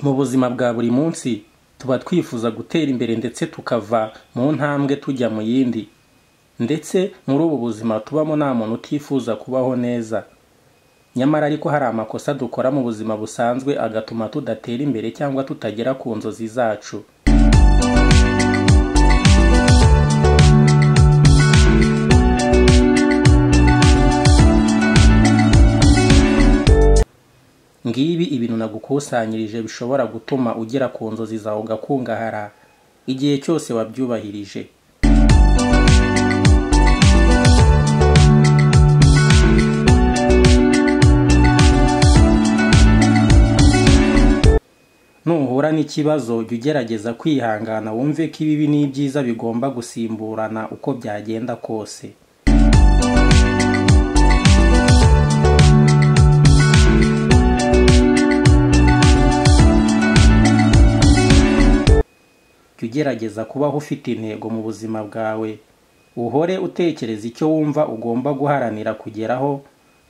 Mu buzima bwa buri munsi tuba twifuza gutera imbere ndetse tukava mu ntambwe tujya mu yindi, ndetse muri ubu buzima tubamo nta muntu utifuza kubaho neza. Nyamara ariko hari amakosa dukora mu buzima busanzwe agatuma tudatera imbere cyangwa tutagera ku nzozi zacu. Ngibi ibintu nagukusanyirije bishobora gutuma ugera ku nzozi zawe ugakungahara igihe cyose wabyubahirije. Nuhura n'ikibazo jya ugerageza kwihangana wumve ko ibibi n'ibyiza bigomba gusimburana uko byagenda kose. Jya ugerageza kubaho ufite intego mu buzima bwawe, uhore utekereza icyo wumva ugomba guharanira kugeraho,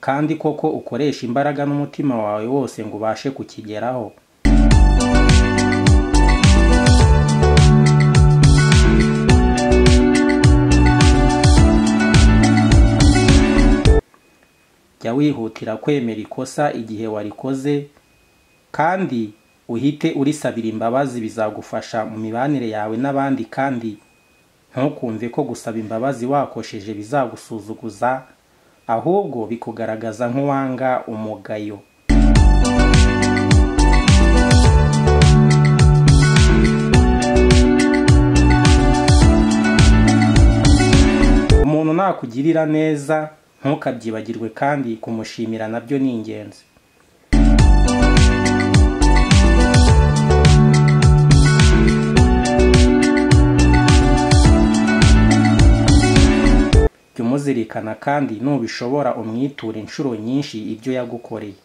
kandi koko ukoresha imbaraga n'umutima wawe wose ngo ubashe kukigeraho. Jya wihutira kwemera ikosa igihe warikoze, kandi uhite urisabira imbabazi. Bizagufasha mu mibanire yawe n'abandi, kandi ntukumve ko gusaba imbabazi wakosheje bizagusuzuguza, ahubwo bikugaragaza nk'uwanga umugayo. Umuntu nakugirira neza ntukabyibagirwe, kandi kumushimira nabyo ni ingenzi. Jya umuzirikana, kandi nubishobora umwiture inshuro nyinshi ibyo yagukoreye.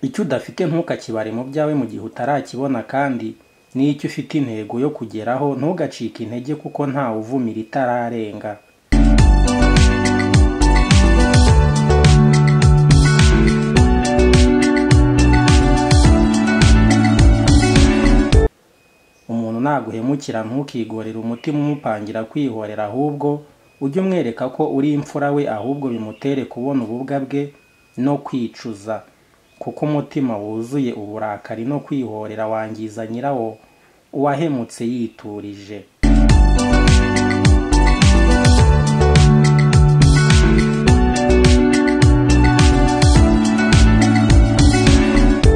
Icyo udafite ntukakibare mu byawe mu gihe utarakibona, kandi n'icyo ufite intego yo kugeraho ntugacike intege, kuko ntawe uvumira itararenga. Umuntu naguhemukira ntukigorere umutima umupangira kwihorera, ahubwo ujye umwereka ko uri imfura we, ahubwo bimutere kubona ububwa bwe no kwicuza, kuko umutima wuzuye uburakari no kwihorera wangiza nyirawo uwahemutse yiturije.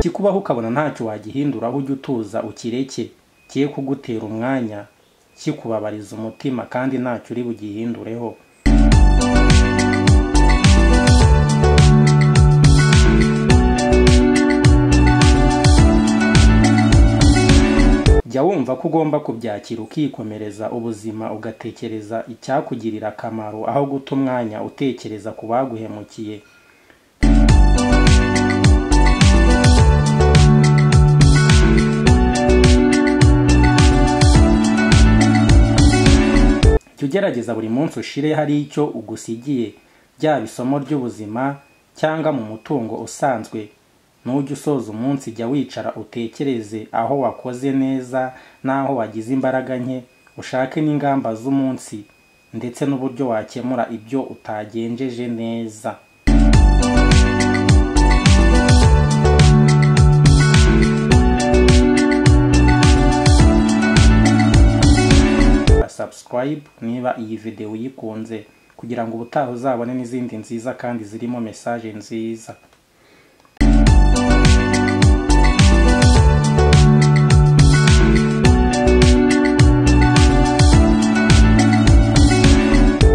Kikubaho ukabona ntacyo wagihinduraho, ujye utuza ukireke, kiye kugutera umwanya, kikubabariza umutima, kandi ntacyo uri bugihindureho. Jya wumva ko ugomba kubyakira ukikomereza ubuzima, ugatekereza icyakugirira akamaro aho guta umwanya utekereza ku baguhemukiye. Jya ugerageza buri munsi ushire hari icyo ugusigiye, byaba isomo ry'ubuzima cyangwa mu mutungo usanzwe. Nujya usoza umunsi jya wicara utekereze aho wakoze neza n'aho wagize imbaraga nke, ushake n'ingamba z'umunsi ndetse n'uburyo wakemura ibyo utagenjeje neza. Subscribe niba iyi video uyikunze, kugira ngo ubutaha uzabone n'izindi nziza kandi zirimo message nziza.